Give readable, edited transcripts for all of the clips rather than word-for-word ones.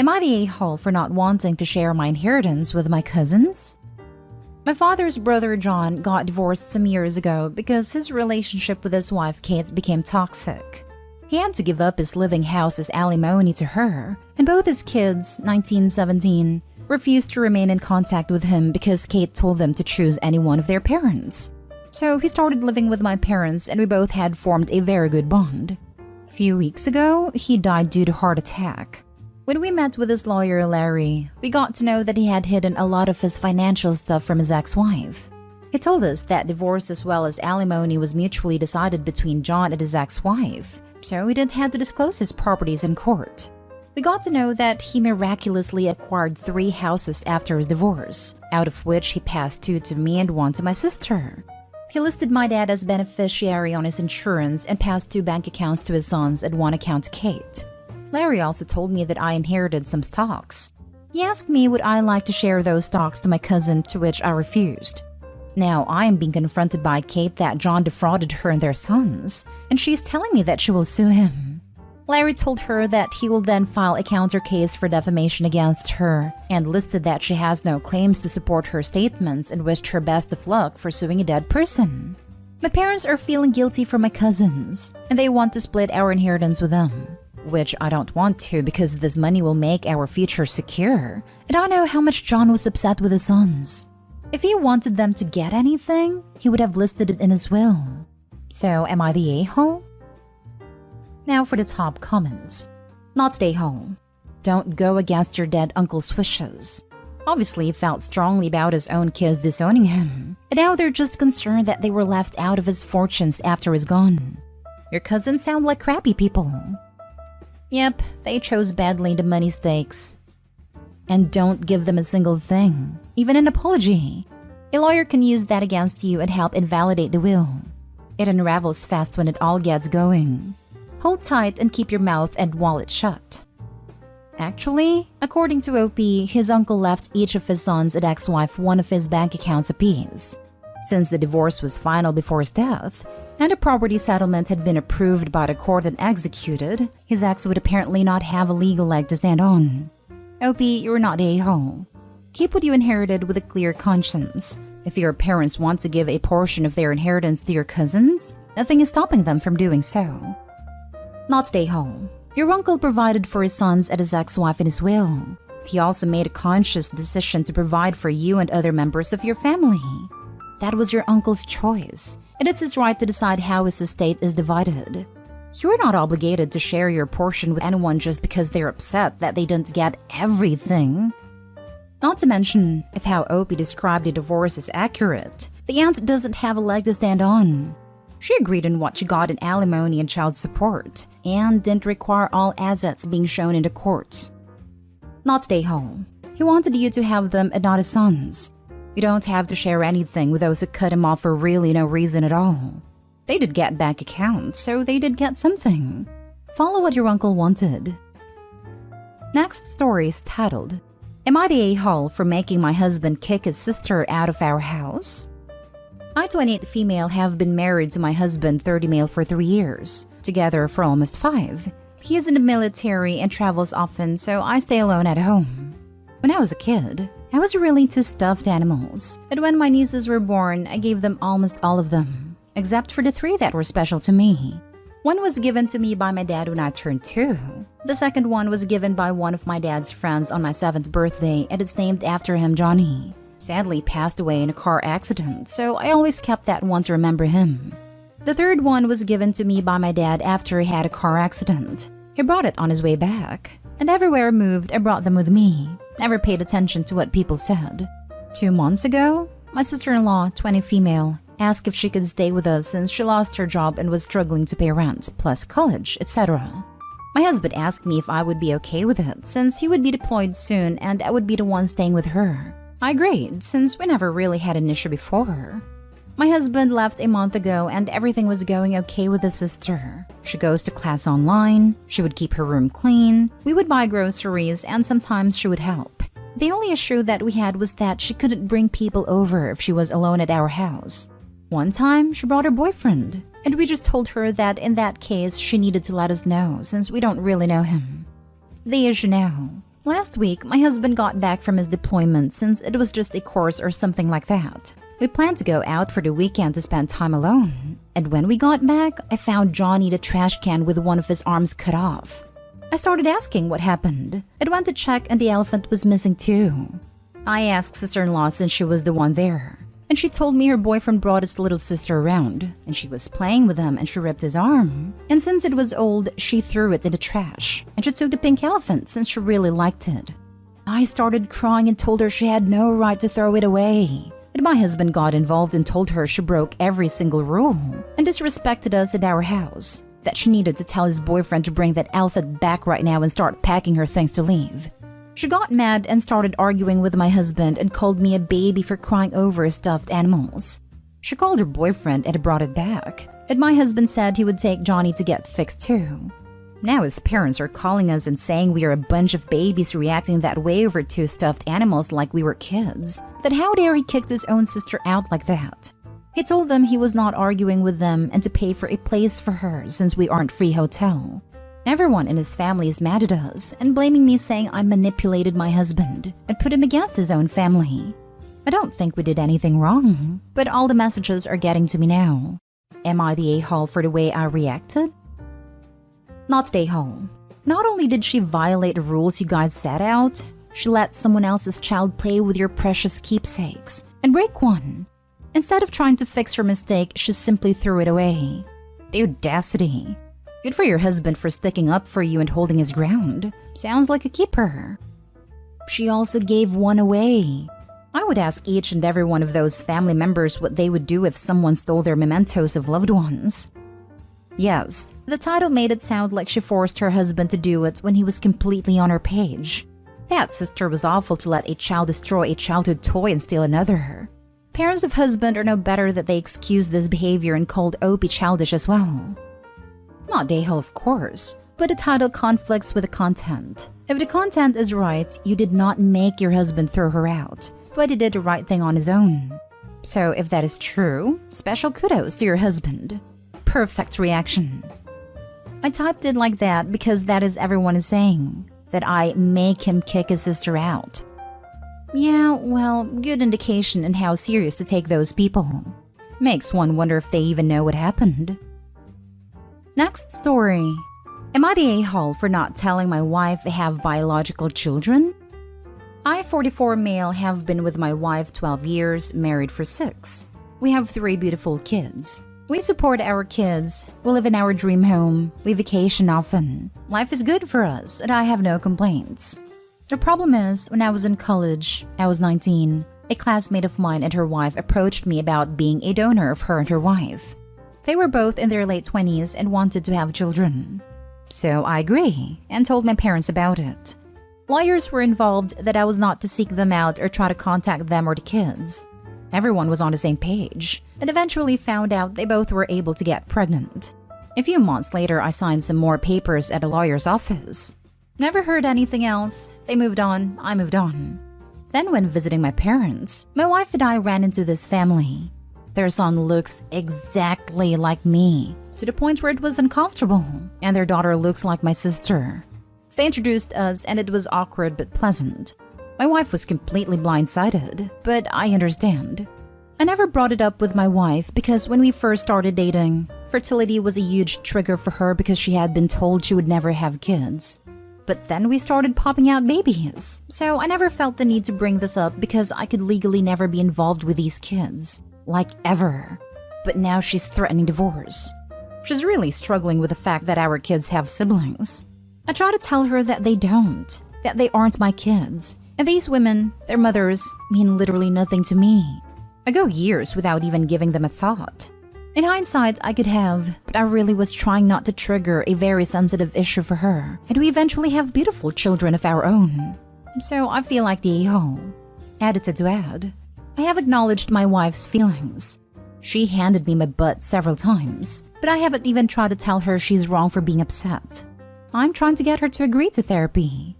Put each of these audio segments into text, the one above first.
Am I the a-hole for not wanting to share my inheritance with my cousins? My father's brother John got divorced some years ago because his relationship with his wife Kate became toxic. He had to give up his living house as alimony to her, and both his kids, 19 and 17, refused to remain in contact with him because Kate told them to choose any one of their parents. So he started living with my parents and we both had formed a very good bond. A few weeks ago, he died due to heart attack. When we met with his lawyer, Larry, we got to know that he had hidden a lot of his financial stuff from his ex-wife. He told us that divorce as well as alimony was mutually decided between John and his ex-wife, so he didn't have to disclose his properties in court. We got to know that he miraculously acquired 3 houses after his divorce, out of which he passed 2 to me and 1 to my sister. He listed my dad as beneficiary on his insurance and passed 2 bank accounts to his sons and 1 account to Kate. Larry also told me that I inherited some stocks. He asked me would I like to share those stocks to my cousin, to which I refused. Now I am being confronted by Kate that John defrauded her and their sons, and she's telling me that she will sue him. Larry told her that he will then file a counter case for defamation against her, and listed that she has no claims to support her statements and wished her best of luck for suing a dead person. My parents are feeling guilty for my cousins, and they want to split our inheritance with them. Which I don't want to because this money will make our future secure, and I know how much John was upset with his sons. If he wanted them to get anything, he would have listed it in his will. So am I the a-hole? Now for the top comments. Not the a-hole. Don't go against your dead uncle's wishes. Obviously he felt strongly about his own kids disowning him, and now they're just concerned that they were left out of his fortunes after he's gone. Your cousins sound like crappy people. Yep, they chose badly the money stakes. And don't give them a single thing, even an apology. A lawyer can use that against you and help invalidate the will. It unravels fast when it all gets going. Hold tight and keep your mouth and wallet shut. Actually, according to OP, his uncle left each of his sons and ex-wife 1 of his bank accounts apiece. Since the divorce was final before his death, and a property settlement had been approved by the court and executed, his ex would apparently not have a legal leg to stand on. OP, you're not a-hole. Keep what you inherited with a clear conscience. If your parents want to give a portion of their inheritance to your cousins, nothing is stopping them from doing so. Not a-hole. Your uncle provided for his sons and his ex-wife in his will. He also made a conscious decision to provide for you and other members of your family. That was your uncle's choice. It is his right to decide how his estate is divided. You're not obligated to share your portion with anyone just because they're upset that they didn't get everything. Not to mention, if how Opie described the divorce is accurate, the aunt doesn't have a leg to stand on. She agreed on what she got in alimony and child support, and didn't require all assets being shown in the court. Not stay home. He wanted you to have them and not his sons. You don't have to share anything with those who cut him off for really no reason at all. They did get bank accounts, so they did get something. Follow what your uncle wanted. Next story is titled, Am I the a-hole for making my husband kick his sister out of our house? I, 28 female, have been married to my husband, 30 male, for 3 years, together for almost 5. He is in the military and travels often, so I stay alone at home. When I was a kid, I was really into stuffed animals, but when my nieces were born, I gave them almost all of them, except for the 3 that were special to me. One was given to me by my dad when I turned 2. The second one was given by one of my dad's friends on my 7th birthday, and it's named after him, Johnny. Sadly passed away in a car accident, so I always kept that one to remember him. The third one was given to me by my dad after he had a car accident. He brought it on his way back, and everywhere I moved, I brought them with me. Never paid attention to what people said. 2 months ago, my sister-in-law, 20 female, asked if she could stay with us since she lost her job and was struggling to pay rent, plus college, etc. My husband asked me if I would be okay with it since he would be deployed soon and I would be the one staying with her. I agreed since we never really had an issue before. My husband left a month ago and everything was going okay with his sister. She goes to class online, she would keep her room clean, we would buy groceries, and sometimes she would help. The only issue that we had was that she couldn't bring people over if she was alone at our house. One time, she brought her boyfriend, and we just told her that in that case, she needed to let us know since we don't really know him. The issue now. Last week, my husband got back from his deployment since it was just a course or something like that. We planned to go out for the weekend to spend time alone. And when we got back, I found Johnny the trash can with one of his arms cut off. I started asking what happened. I went to check and the elephant was missing too. I asked sister-in-law since she was the one there. And she told me her boyfriend brought his little sister around, and she was playing with him and she ripped his arm. And since it was old, she threw it in the trash. And she took the pink elephant since she really liked it. I started crying and told her she had no right to throw it away. And my husband got involved and told her she broke every single rule and disrespected us at our house. That she needed to tell his boyfriend to bring that elephant back right now and start packing her things to leave. She got mad and started arguing with my husband and called me a baby for crying over stuffed animals. She called her boyfriend and brought it back, and my husband said he would take Johnny to get fixed too. Now his parents are calling us and saying we are a bunch of babies reacting that way over two stuffed animals like we were kids. That how dare he kicked his own sister out like that. He told them he was not arguing with them and to pay for a place for her since we aren't free hotel. Everyone in his family is mad at us and blaming me, saying I manipulated my husband and put him against his own family. I don't think we did anything wrong, but all the messages are getting to me now. Am I the a-hole for the way I reacted? Not the a-hole. Not only did she violate the rules you guys set out, she let someone else's child play with your precious keepsakes and break one. Instead of trying to fix her mistake, she simply threw it away. The audacity. Good for your husband for sticking up for you and holding his ground. Sounds like a keeper. She also gave one away. I would ask each and every one of those family members what they would do if someone stole their mementos of loved ones. Yes, the title made it sound like she forced her husband to do it when he was completely on her page. That sister was awful to let a child destroy a childhood toy and steal another. Parents of husband are no better that they excused this behavior and called Opie childish as well. Not a-hole, of course, but the title conflicts with the content. If the content is right, you did not make your husband throw her out, but he did the right thing on his own. So if that is true, special kudos to your husband. Perfect reaction. I typed it like that because that is everyone is saying, that I make him kick his sister out. Yeah, well, good indication in how serious to take those people. Makes one wonder if they even know what happened. Next story. Am I the a-hole for not telling my wife I have biological children? I, 44 male, have been with my wife 12 years, married for 6. We have 3 beautiful kids. We support our kids, we live in our dream home, we vacation often. Life is good for us and I have no complaints. The problem is, when I was in college, I was 19, a classmate of mine and her wife approached me about being a donor of her and her wife. They were both in their late 20s and wanted to have children. So I agree and told my parents about it. Lawyers were involved that I was not to seek them out or try to contact them or the kids. Everyone was on the same page and eventually found out they both were able to get pregnant. A few months later, I signed some more papers at a lawyer's office. Never heard anything else. They moved on, I moved on. Then when visiting my parents, my wife and I ran into this family. Their son looks exactly like me, to the point where it was uncomfortable, and their daughter looks like my sister. They introduced us and it was awkward but pleasant. My wife was completely blindsided, but I understand. I never brought it up with my wife because when we first started dating, fertility was a huge trigger for her because she had been told she would never have kids. But then we started popping out babies, so I never felt the need to bring this up because I could legally never be involved with these kids. Like ever. But now she's threatening divorce. She's really struggling with the fact that our kids have siblings. I try to tell her that they don't, that they aren't my kids, and these women, their mothers, mean literally nothing to me. I go years without even giving them a thought. In hindsight, I could have, but I really was trying not to trigger a very sensitive issue for her, and we eventually have beautiful children of our own. So I feel like the a-hole. Edited to add, I have acknowledged my wife's feelings. She handed me my butt several times, but I haven't even tried to tell her she's wrong for being upset. I'm trying to get her to agree to therapy.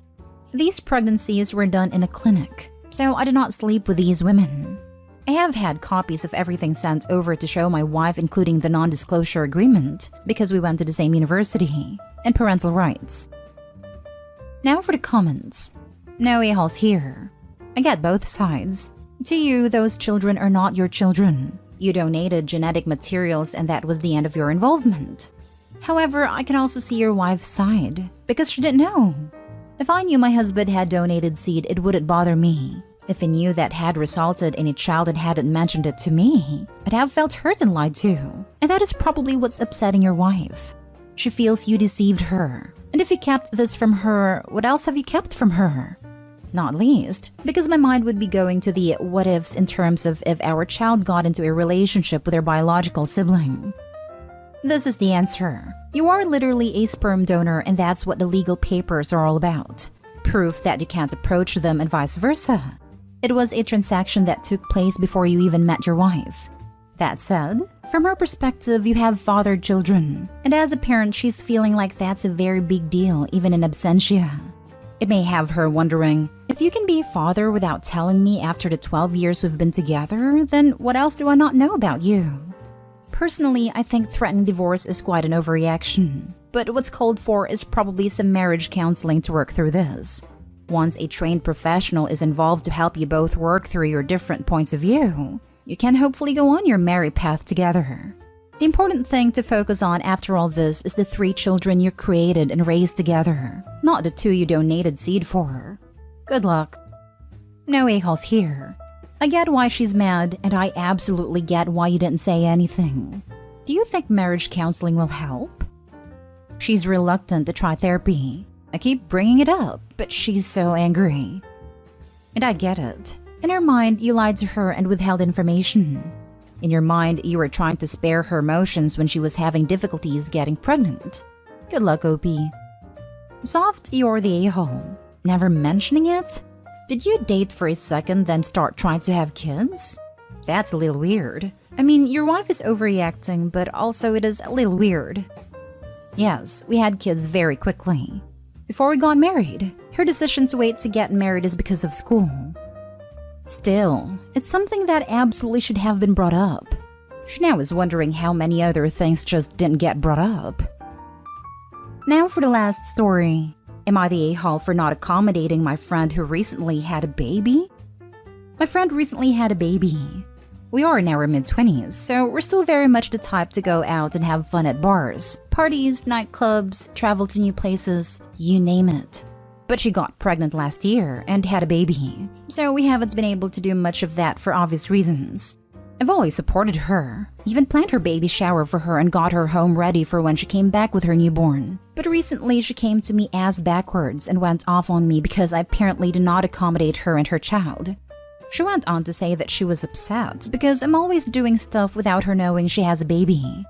These pregnancies were done in a clinic, so I do not sleep with these women. I have had copies of everything sent over to show my wife, including the non-disclosure agreement, because we went to the same university, and parental rights. Now for the comments. No a-holes here. I get both sides. To you, those children are not your children. You donated genetic materials and that was the end of your involvement. However, I can also see your wife's side, because she didn't know. If I knew my husband had donated seed, it wouldn't bother me. If I knew that had resulted in a child and hadn't mentioned it to me, I'd have felt hurt and lied too. And that is probably what's upsetting your wife. She feels you deceived her. And if you kept this from her, what else have you kept from her? Not least, because my mind would be going to the what-ifs in terms of if our child got into a relationship with their biological sibling. This is the answer. You are literally a sperm donor, and that's what the legal papers are all about. Proof that you can't approach them and vice versa. It was a transaction that took place before you even met your wife. That said, from her perspective, you have fathered children. And as a parent, she's feeling like that's a very big deal, even in absentia. It may have her wondering, if you can be a father without telling me after the 12 years we've been together, then what else do I not know about you? Personally, I think threatening divorce is quite an overreaction. But what's called for is probably some marriage counseling to work through this. Once a trained professional is involved to help you both work through your different points of view, you can hopefully go on your married path together. The important thing to focus on after all this is the 3 children you created and raised together, not the 2 you donated seed for. Good luck. No a-holes here. I get why she's mad, and I absolutely get why you didn't say anything. Do you think marriage counseling will help? She's reluctant to try therapy. I keep bringing it up, but she's so angry. And I get it. In her mind, you lied to her and withheld information. In your mind, you were trying to spare her emotions when she was having difficulties getting pregnant. Good luck, OP. Soft, you're the a-hole. Never mentioning it? Did you date for a second, then start trying to have kids? That's a little weird. I mean, your wife is overreacting, but also it is a little weird. Yes, we had kids very quickly. Before we got married, her decision to wait to get married is because of school. Still, it's something that absolutely should have been brought up. She now is wondering how many other things just didn't get brought up. Now for the last story. Am I the a-hole for not accommodating my friend who recently had a baby? My friend recently had a baby. We are in our mid-20s, so we're still very much the type to go out and have fun at bars, parties, nightclubs, travel to new places, you name it. But she got pregnant last year and had a baby, so we haven't been able to do much of that for obvious reasons. I've always supported her, even planned her baby shower for her and got her home ready for when she came back with her newborn. But recently she came to me ass backwards and went off on me because I apparently did not accommodate her and her child. She went on to say that she was upset because I'm always doing stuff without her knowing she has a baby.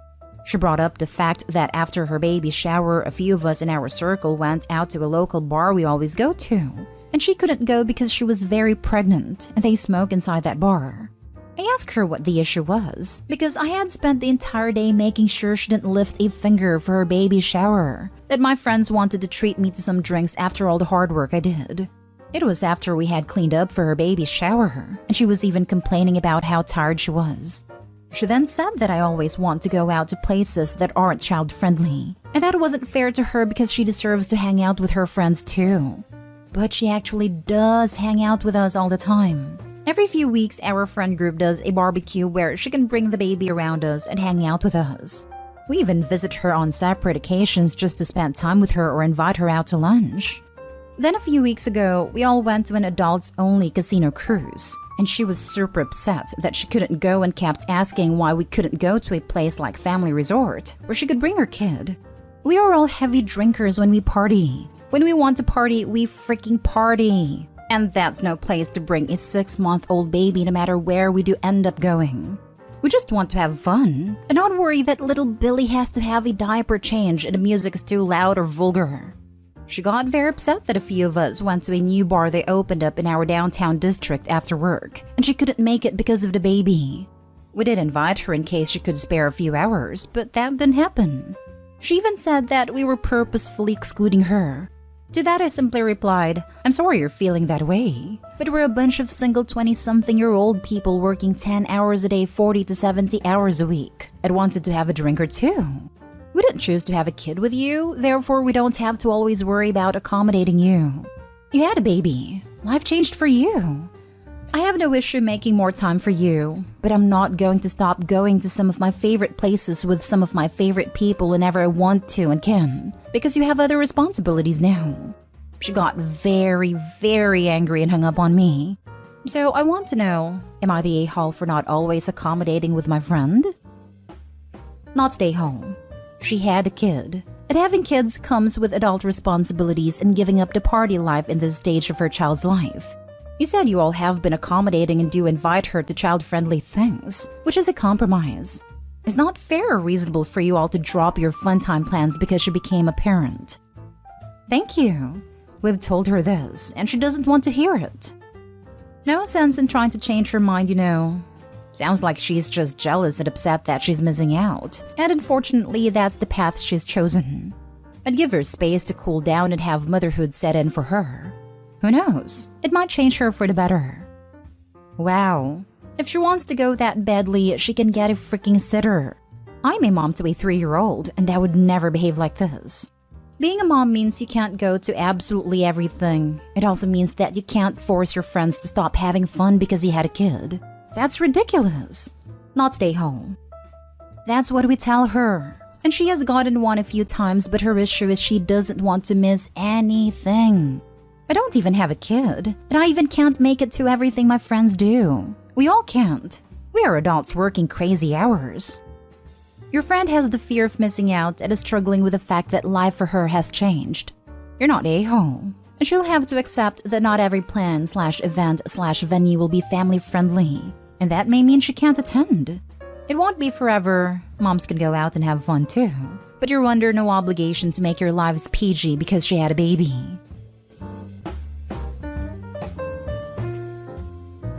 She brought up the fact that after her baby shower, a few of us in our circle went out to a local bar we always go to, and she couldn't go because she was very pregnant and they smoke inside that bar. I asked her what the issue was, because I had spent the entire day making sure she didn't lift a finger for her baby shower, that my friends wanted to treat me to some drinks after all the hard work I did. It was after we had cleaned up for her baby shower, and she was even complaining about how tired she was. She then said that I always want to go out to places that aren't child-friendly, and that wasn't fair to her because she deserves to hang out with her friends too. But she actually does hang out with us all the time. Every few weeks, our friend group does a barbecue where she can bring the baby around us and hang out with us. We even visit her on separate occasions just to spend time with her or invite her out to lunch. Then a few weeks ago, we all went to an adults-only casino cruise, and she was super upset that she couldn't go and kept asking why we couldn't go to a place like Family Resort, where she could bring her kid. We are all heavy drinkers when we party. When we want to party, we freaking party. And that's no place to bring a 6-month-old baby no matter where we do end up going. We just want to have fun, and not worry that little Billy has to have a diaper change and the music is too loud or vulgar. She got very upset that a few of us went to a new bar they opened up in our downtown district after work, and she couldn't make it because of the baby. We did invite her in case she could spare a few hours, but that didn't happen. She even said that we were purposefully excluding her. To that I simply replied, I'm sorry you're feeling that way, but we're a bunch of single 20-something-year-old people working 10 hours a day, 40 to 70 hours a week. I'd wanted to have a drink or two. We didn't choose to have a kid with you, therefore we don't have to always worry about accommodating you. You had a baby. Life changed for you. I have no issue making more time for you, but I'm not going to stop going to some of my favorite places with some of my favorite people whenever I want to and can, because you have other responsibilities now. She got very, very angry and hung up on me. So I want to know, am I the a-hole for not always accommodating with my friend? Not the a-hole. She had a kid. And having kids comes with adult responsibilities and giving up the party life in this stage of her child's life. You said you all have been accommodating and do invite her to child-friendly things, which is a compromise. It's not fair or reasonable for you all to drop your fun time plans because she became a parent. Thank you. We've told her this, and she doesn't want to hear it. No sense in trying to change her mind, you know. Sounds like she's just jealous and upset that she's missing out, and unfortunately that's the path she's chosen. I'd give her space to cool down and have motherhood set in for her. Who knows? It might change her for the better. Wow. If she wants to go that badly, she can get a freaking sitter. I'm a mom to a 3-year-old, and I would never behave like this. Being a mom means you can't go to absolutely everything. It also means that you can't force your friends to stop having fun because you had a kid. That's ridiculous. Not stay home. That's what we tell her. And she has gotten one a few times, but her issue is she doesn't want to miss anything. I don't even have a kid, and I even can't make it to everything my friends do. We all can't. We are adults working crazy hours. Your friend has the fear of missing out and is struggling with the fact that life for her has changed. You're not a-hole, and she'll have to accept that not every plan/event/venue will be family-friendly, and that may mean she can't attend. It won't be forever. Moms can go out and have fun too, but you're under no obligation to make your lives PG because she had a baby.